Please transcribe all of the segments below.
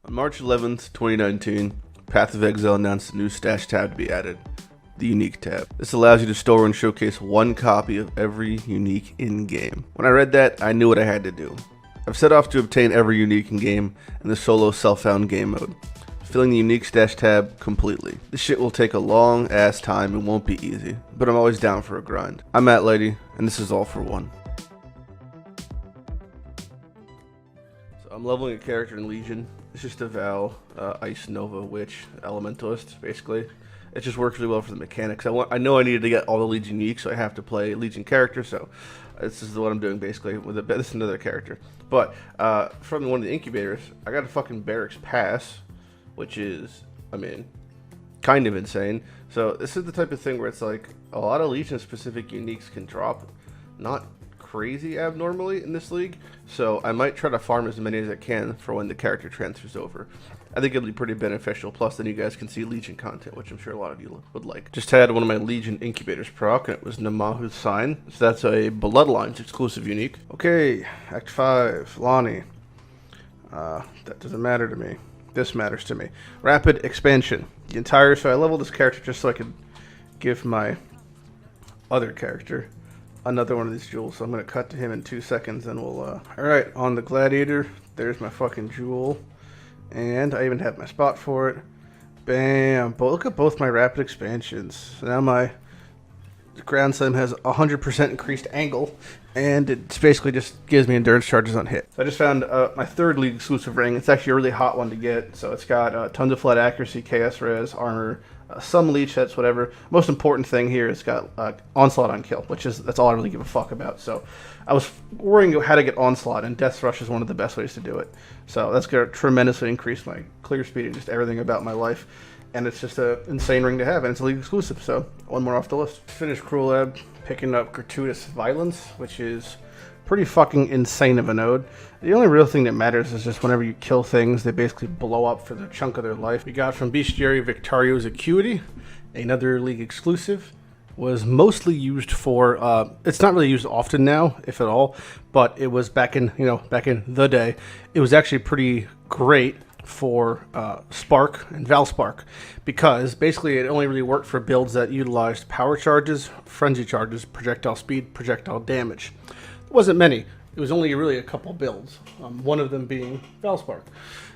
On March 11th, 2019, Path of Exile announced a new stash tab to be added, the Unique tab. This allows you to store and showcase one copy of every unique in-game. When I read that, I knew what I had to do. I've set off to obtain every unique in-game in the solo self-found game mode, filling the Unique stash tab completely. This shit will take a long ass time and won't be easy, but I'm always down for a grind. I'm Lighty, and this is all for one. So I'm leveling a character in Legion. It's just a Val, Ice Nova Witch, Elementalist, basically. It just works really well for the mechanics. I know I needed to get all the Legion unique, so I have to play a Legion character, so this is what I'm doing basically. This is another character. But from one of the incubators, I got a fucking Barracks Pass, which is, I mean, kind of insane. So this is the type of thing where it's like a lot of Legion specific uniques can drop, not crazy abnormally in this league, so I might try to farm as many as I can for when the character transfers over. I think it'll be pretty beneficial, plus then you guys can see Legion content, which I'm sure a lot of you would like. Just had one of my Legion incubators proc, and it was Namahu's Sign, so that's a Bloodlines exclusive unique. Okay, Act 5, Lonnie. That doesn't matter to me. This matters to me. Rapid expansion. So I leveled this character just so I could give my other character another one of these jewels. So I'm going to cut to him in 2 seconds and we'll, alright, on the Gladiator, there's my fucking jewel. And I even have my spot for it. Bam! Look at both my rapid expansions. So now my ground slam has 100% increased angle, and it basically just gives me endurance charges on hit. So I just found my third league exclusive ring. It's actually a really hot one to get. So it's got tons of flat accuracy, KS res, armor, some leech hits, whatever. Most important thing here is got onslaught on kill, that's all I really give a fuck about. So I was worrying how to get onslaught, and Death Rush is one of the best ways to do it. So that's going to tremendously increase my clear speed and just everything about my life. And it's just an insane ring to have, and it's a league exclusive, so one more off the list. Finished Cruel Lab, picking up Gratuitous Violence, which is pretty fucking insane of a node. The only real thing that matters is just whenever you kill things, they basically blow up for the chunk of their life. We got from Bestiary Victario's Acuity, another league exclusive. Was mostly used for, it's not really used often now, if at all, but it was back in the day. It was actually pretty great for Spark and Valspark, because basically it only really worked for builds that utilized power charges, frenzy charges, projectile speed, projectile damage. It wasn't many. It was only really a couple builds, one of them being Valspark.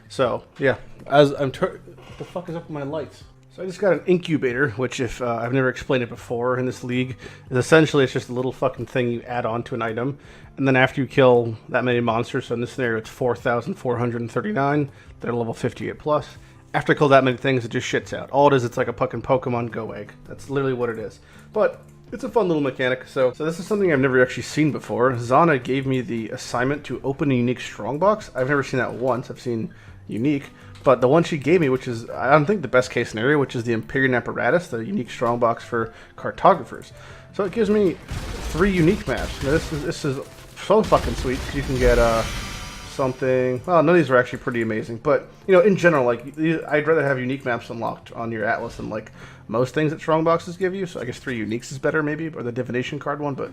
So yeah, the fuck is up with my lights? So I just got an incubator, which if I've never explained it before in this league, is essentially it's just a little fucking thing you add on to an item, and then after you kill that many monsters, so in this scenario it's 4,439, that are level 58 plus. After I kill that many things, it just shits out. All it is, it's like a fucking Pokemon Go egg. That's literally what it is. But it's a fun little mechanic. So this is something I've never actually seen before. Zana gave me the assignment to open a unique strongbox. I've never seen that once. I've seen unique. But the one she gave me, which is, I don't think the best case scenario, which is the Empyrean Apparatus, the unique strongbox for cartographers. So it gives me 3 unique maps. Now this is so fucking sweet, because you can get something. Well, none of these are actually pretty amazing, but in general, like I'd rather have unique maps unlocked on your Atlas than like most things that strongboxes give you. So I guess 3 uniques is better, maybe, or the divination card one. But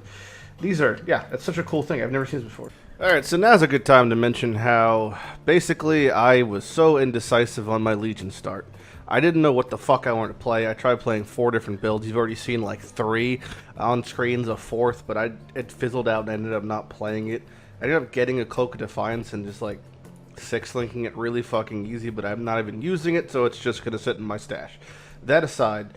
these are, yeah, it's such a cool thing. I've never seen this before. Alright, so now's a good time to mention how basically I was so indecisive on my Legion start. I didn't know what the fuck I wanted to play. I tried playing 4 different builds. You've already seen like 3 on screens, a 4th, but it fizzled out and I ended up not playing it. I ended up getting a Cloak of Defiance and just like 6-linking it really fucking easy, but I'm not even using it, so it's just gonna sit in my stash. That aside,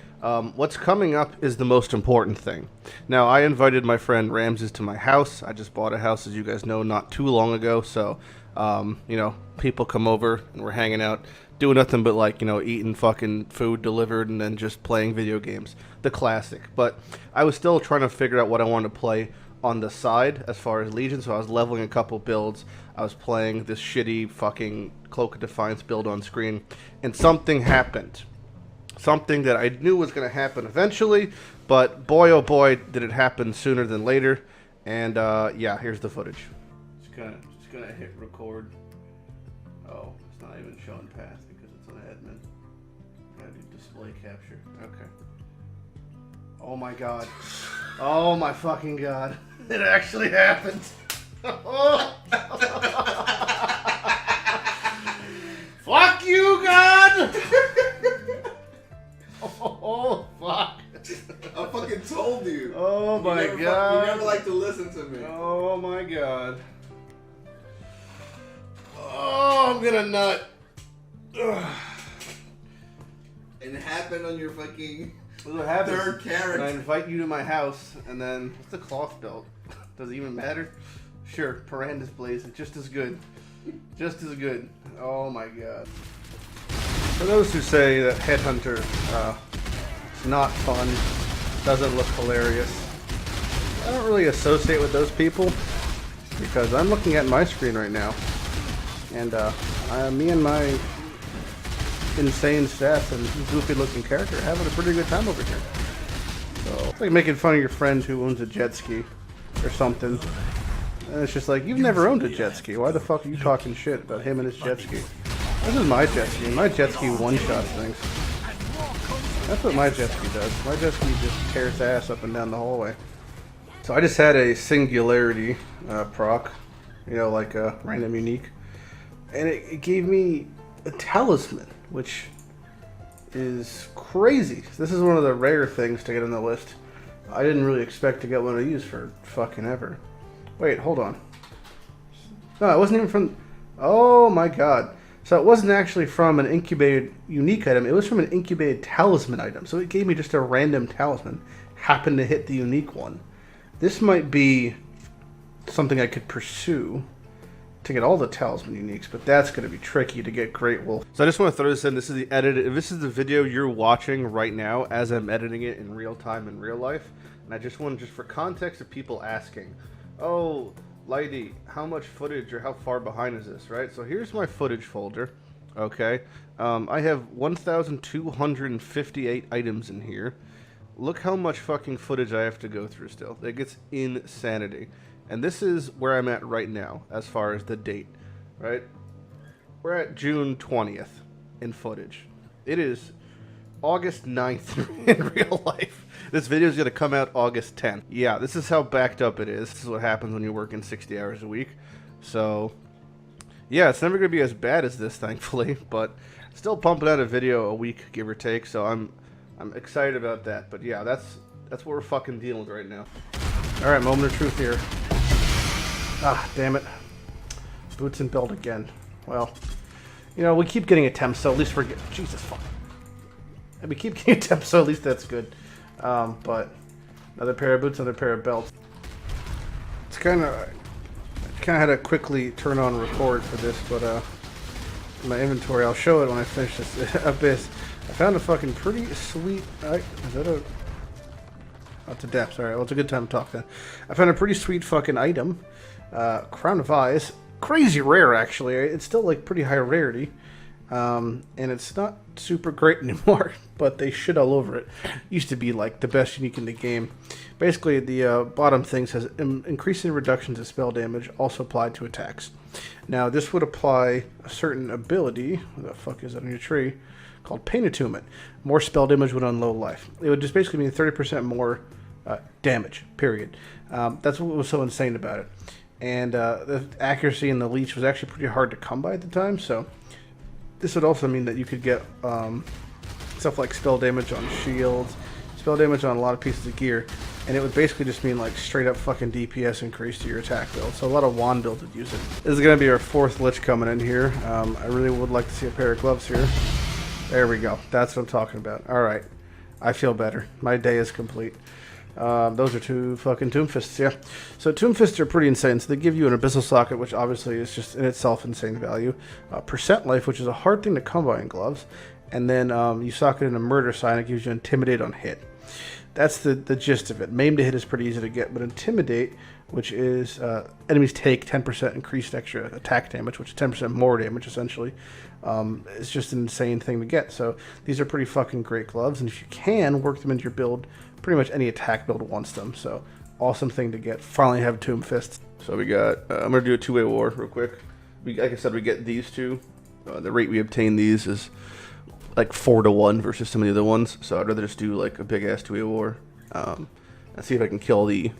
what's coming up is the most important thing. Now, I invited my friend Ramses to my house. I just bought a house, as you guys know, not too long ago, so, people come over and we're hanging out, doing nothing but, like, eating fucking food delivered and then just playing video games. The classic. But I was still trying to figure out what I wanted to play on the side as far as Legion, so I was leveling a couple builds. I was playing this shitty fucking Cloak of Defiance build on screen, and something happened. Something that I knew was going to happen eventually, but boy oh boy did it happen sooner than later. And yeah, here's the footage. Just gonna hit record. Oh, it's not even showing path because it's on admin. Gotta do display capture. Okay. Oh my god. Oh my fucking god. It actually happened. Fuck you, God! Oh, fuck. I fucking told you. Oh my God. You never like to listen to me. Oh my God. Oh, I'm gonna nut. Ugh. And it happened on your fucking third carrot. I invite you to my house, and then what's the cloth belt? Does it even matter? Sure, Paranda's blazing, just as good. Just as good. Oh my God. For those who say that Headhunter is not fun, doesn't look hilarious, I don't really associate with those people because I'm looking at my screen right now, and me and my insane stats and goofy looking character are having a pretty good time over here. So it's like making fun of your friend who owns a jet ski or something. And it's just like, you've never owned a jet ski. Why the fuck are you talking shit about him and his jet ski? This is my jet ski. My jet ski one-shots things. That's what my jet ski does. My jet ski just tears ass up and down the hallway. So I just had a singularity proc, you know, like a random unique. And it gave me a talisman, which is crazy. This is one of the rare things to get on the list. I didn't really expect to get one to use for fucking ever. Wait, hold on. No, it wasn't even from... Oh my God. So it wasn't actually from an incubated unique item. It was from an incubated talisman item. So it gave me just a random talisman. Happened to hit the unique one. This might be something I could pursue to get all the talisman uniques, but that's going to be tricky to get Great Wolf. So I just want to throw this in. This is the edit. This is the video you're watching right now as I'm editing it in real time in real life. And I just want, just for context of people asking, oh, Lighty, how much footage or how far behind is this, right? So here's my footage folder, okay? I have 1,258 items in here. Look how much fucking footage I have to go through still. It gets insanity. And this is where I'm at right now, as far as the date, right? We're at June 20th in footage. It is August 9th in real life. This video is going to come out August 10th. Yeah, this is how backed up it is. This is what happens when you're working 60 hours a week. So, yeah, it's never going to be as bad as this, thankfully, but still pumping out a video a week, give or take, so I'm excited about that. But yeah, that's what we're fucking dealing with right now. Alright, moment of truth here. Ah, damn it. Boots and belt again. Well, you know, we keep getting attempts, so at least we're getting... Jesus, fuck. We keep getting attempts, so at least that's good. But another pair of boots, another pair of belts. It's kind of had to quickly turn on record for this, but my inventory, I'll show it when I finish this abyss. I found a fucking pretty sweet... is that a... Oh, it's a depth. Alright, well, it's a good time to talk then. I found a pretty sweet fucking item. Crown of Eyes. Crazy rare, actually. It's still, like, pretty high rarity. And it's not super great anymore, but they shit all over it. Used to be, like, the best unique in the game. Basically, the bottom thing says, increasing reductions of spell damage also applied to attacks. Now, this would apply a certain ability, what the fuck is that on your tree, called Pain Attunement. More spell damage would on low life. It would just basically mean 30% more damage, period. That's what was so insane about it. And the accuracy in the leech was actually pretty hard to come by at the time, so this would also mean that you could get stuff like spell damage on shields, spell damage on a lot of pieces of gear, and it would basically just mean like straight up fucking DPS increase to your attack build. So a lot of wand builds would use it. This is going to be our fourth lich coming in here. I really would like to see a pair of gloves here. There we go. That's what I'm talking about. Alright. I feel better. My day is complete. Those are two fucking Tomb Fists, yeah. So Tomb Fists are pretty insane. So they give you an Abyssal Socket, which obviously is just in itself insane value. Percent Life, which is a hard thing to come by in gloves. And then you socket in a Murder Sign, it gives you Intimidate on hit. That's the gist of it. Maim to hit is pretty easy to get, but Intimidate, which is enemies take 10% increased extra attack damage, which is 10% more damage, essentially. It's just an insane thing to get. So these are pretty fucking great gloves, and if you can, work them into your build. Pretty much any attack build wants them, so awesome thing to get. Finally have Tomb Fists. So we got, I'm going to do a two-way war real quick. Like I said, we get these two. The rate we obtain these is like 4-to-1 versus some of the other ones, so I'd rather just do like a big-ass two-way war and see if I can kill the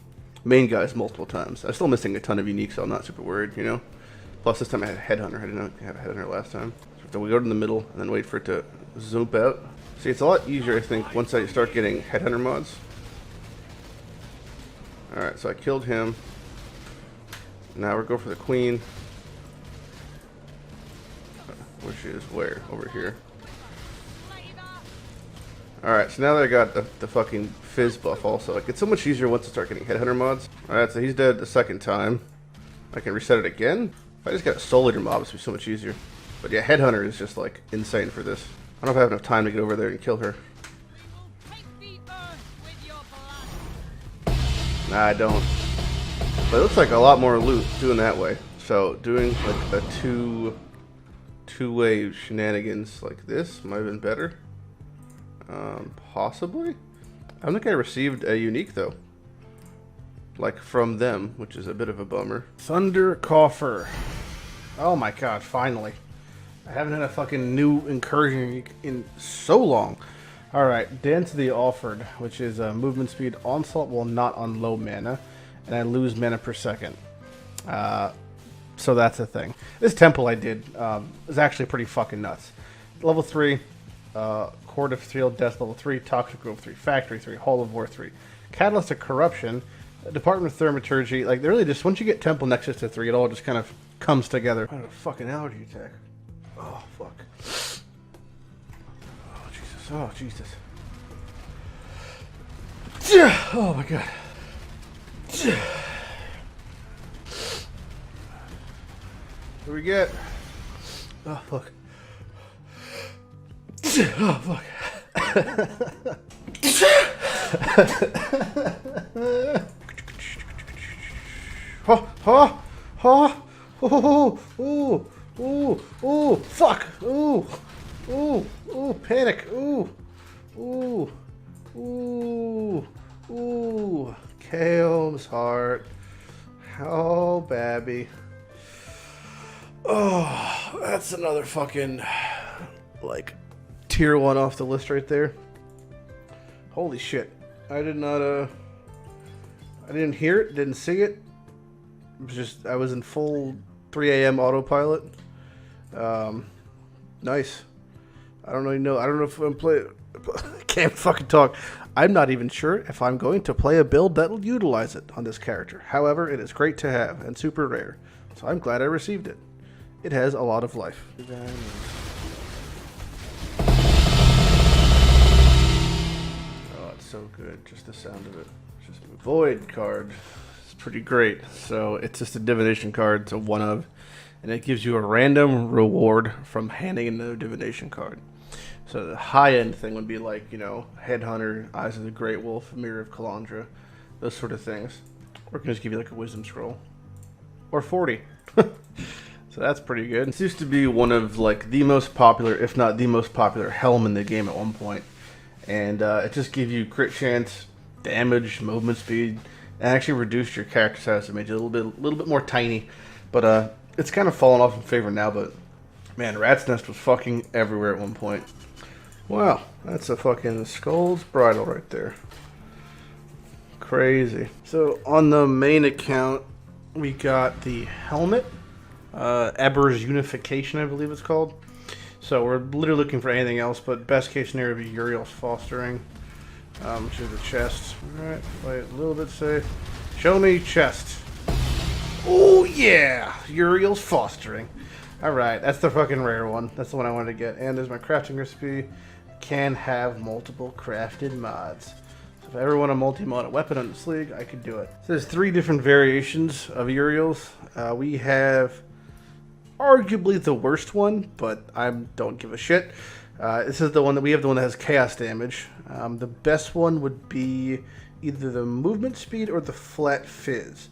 main guys multiple times. I'm still missing a ton of uniques, so I'm not super worried, you know? Plus, this time I had Headhunter. I didn't have a Headhunter last time. So we go to the middle and then wait for it to zoom out. See, it's a lot easier, I think, once I start getting headhunter mods. Alright, so I killed him. Now we're going for the queen. Which is where? Over here. Alright, so now that I got the fucking fizz buff also, like, it's so much easier once I start getting headhunter mods. Alright, so he's dead the second time. I can reset it again. If I just got a soul eater mob, it's be so much easier. But yeah, headhunter is just like insane for this. I don't know if I have enough time to get over there and kill her. Nah, I don't. But it looks like a lot more loot doing that way. So doing like a two-way shenanigans like this might have been better. Possibly. I don't think I received a unique though. Like from them, which is a bit of a bummer. Thunder Coffer. Oh my god, finally. I haven't had a fucking new incursion unique in so long. Alright, Density offered, which is movement speed onslaught while not on low mana, and I lose mana per second. So that's the thing. This temple I did is actually pretty fucking nuts. Level 3, Court of Steel, Death level 3, Toxic Grove 3, Factory 3, Hall of War 3, Catalyst of Corruption, Department of Thaumaturgy. Like, they really just, once you get Temple Nexus to 3, it all just kind of comes together. I had a fucking allergy attack. Oh, fuck. Oh, Jesus. Oh, Jesus. Oh, my God. What do we get? Oh, fuck. Oh, fuck. Oh, oh, oh, oh, oh, oh, oh, fuck, ooh, ooh, ooh, panic, ooh, ooh, ooh, ooh, Chaos Heart, oh, babby, oh, that's another fucking, like, tier 1 off the list right there. Holy shit, I did not, I didn't hear it, didn't see it. It was just, I was in full 3 a.m. autopilot. Nice. I don't really know. I don't know if I'm playing. I can't fucking talk. I'm not even sure if I'm going to play a build that will utilize it on this character. However, it is great to have and super rare. So I'm glad I received it. It has a lot of life. Oh, it's so good. Just the sound of it. Just a Void card. Pretty great. So it's just a divination card, it's a one of, and it gives you a random reward from handing another divination card. So the high end thing would be like, you know, Headhunter, Eyes of the Great Wolf, Mirror of Kalandra, those sort of things. Or it can just give you like a wisdom scroll. Or 40. So that's pretty good. This used to be one of like the most popular, if not the most popular helm in the game at one point. And it just gives you crit chance, damage, movement speed, and actually reduced your character size. It made you a little bit more tiny, but it's kind of fallen off in favor now. But man, Rat's Nest was fucking everywhere at one point. Wow, that's a fucking Skull's Bridle right there. Crazy. So on the main account, we got the helmet, Eber's Unification, I believe it's called. So we're literally looking for anything else, but best case scenario would be Uriel's Fostering. Which is the chest. Alright, play it a little bit safe. Show me chest. Oh yeah! Uriel's Fostering. Alright, that's the fucking rare one. That's the one I wanted to get. And there's my crafting recipe. Can have multiple crafted mods. So if I ever want to multi-mod a weapon on this league, I could do it. So there's 3 different variations of Uriel's. We have arguably the worst one, but I don't give a shit. This is the one that we have, the one that has chaos damage. The best one would be either the movement speed or the flat fizz.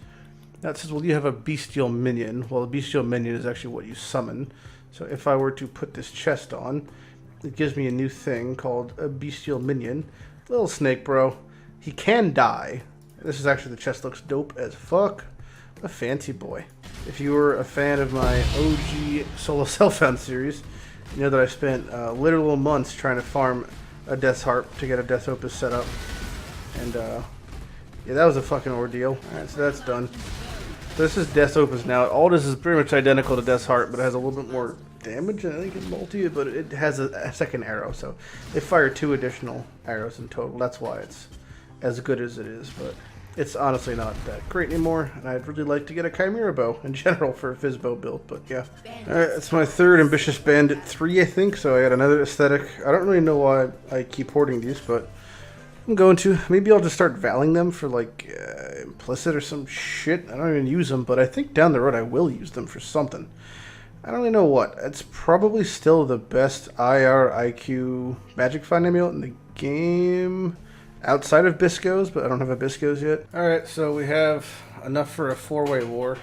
That says, well, you have a bestial minion. Well, the bestial minion is actually what you summon. So if I were to put this chest on, it gives me a new thing called a bestial minion. Little snake, bro. He can die. This is actually, the chest looks dope as fuck. A fancy boy. If you were a fan of my OG solo Self-Found series, you know that I spent literal months trying to farm a Death's Harp to get a Death Opus set up. And, yeah, that was a fucking ordeal. Alright, so that's done. So this is Death Opus now. All this is pretty much identical to Death's Heart, but it has a little bit more damage, and I think it multi, but it has a second arrow, so they fire 2 additional arrows in total. That's why it's as good as it is, but it's honestly not that great anymore, and I'd really like to get a Chimera Bow in general for a Fizzbow build, but yeah. Alright, it's my third Ambitious Bandit 3, I think, so I got another aesthetic. I don't really know why I keep hoarding these, but I'm going to. Maybe I'll just start valing them for, like, implicit or some shit. I don't even use them, but I think down the road I will use them for something. I don't really know what. It's probably still the best IR IQ Magic Find amulet in the game outside of Bisco's, but I don't have a Bisco's yet. Alright, so we have enough for a 4-way war.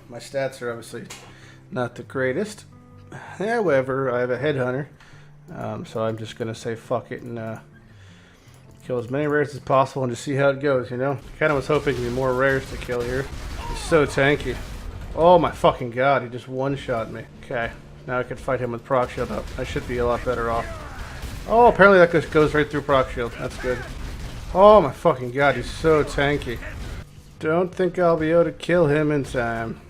My stats are obviously not the greatest. However, I have a Headhunter, so I'm just going to say fuck it and kill as many rares as possible and just see how it goes, you know? Kind of was hoping there'd be more rares to kill here. He's so tanky. Oh my fucking god, he just one-shot me. Okay, now I can fight him with proc shield up. I should be a lot better off. Oh, apparently that just goes right through proc shield. That's good. Oh my fucking god, he's so tanky. Don't think I'll be able to kill him in time.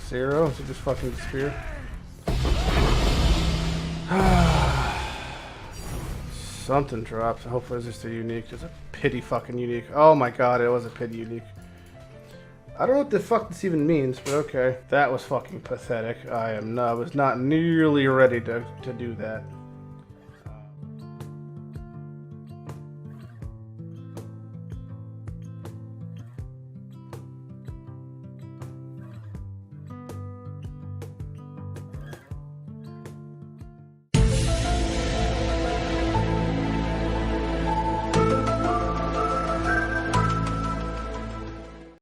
0? Is it just fucking disappear? Something drops. Hopefully it's just a unique. It's a pity fucking unique. Oh my god, it was a pity unique. I don't know what the fuck this even means, but okay. That was fucking pathetic. I was not nearly ready to do that.